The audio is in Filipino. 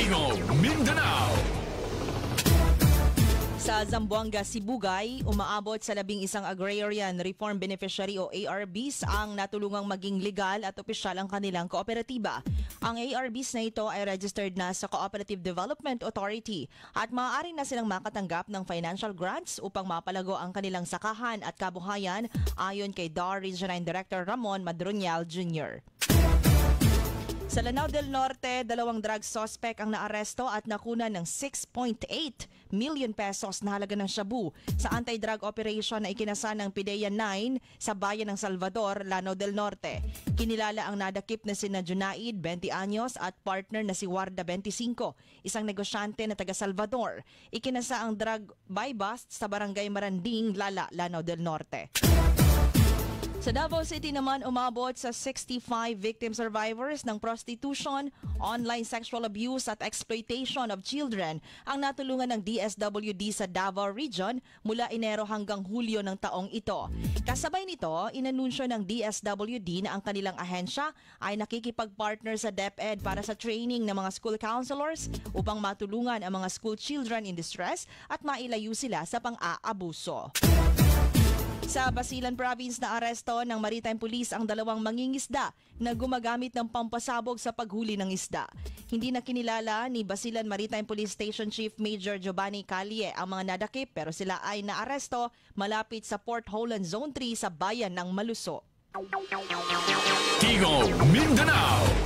Tigo, Mindanao. Sa Zamboanga, Sibugay, umaabot sa 11 Agrarian Reform Beneficiary o ARBs ang natulungang maging legal at opisyal ang kanilang kooperatiba. Ang ARBs na ito ay registered na sa Cooperative Development Authority at maaari na silang makatanggap ng financial grants upang mapalago ang kanilang sakahan at kabuhayan ayon kay DAR Region 9 Director Ramon Madronial Jr. Sa Lanao del Norte, 2 drug suspect ang naaresto at nakunan ng 6.8 million pesos na halaga ng shabu sa anti-drug operation na ikinasa ng PIDEA 9 sa bayan ng Salvador, Lanao del Norte. Kinilala ang nadakip na sina Junaid, 20 anyos at partner na si Warda, 25, isang negosyante na taga Salvador. Ikinasa ang drug buy-bust sa barangay Maranding, Lala, Lanao del Norte. Sa Davao City naman, umabot sa 65 victim survivors ng prostitution, online sexual abuse at exploitation of children ang natulungan ng DSWD sa Davao Region mula Enero hanggang Hulyo ng taong ito. Kasabay nito, inanunsyo ng DSWD na ang kanilang ahensya ay nakikipag-partner sa DepEd para sa training ng mga school counselors upang matulungan ang mga school children in distress at mailayo sila sa pang-aabuso. Sa Basilan Province na aresto ng Maritime Police ang 2 mangingisda na gumagamit ng pampasabog sa paghuli ng isda. Hindi na kinilala ni Basilan Maritime Police Station Chief Major Giovanni Calie ang mga nadakip pero sila ay naaresto malapit sa Port Holland Zone 3 sa bayan ng Maluso. Tigo, Mindanao.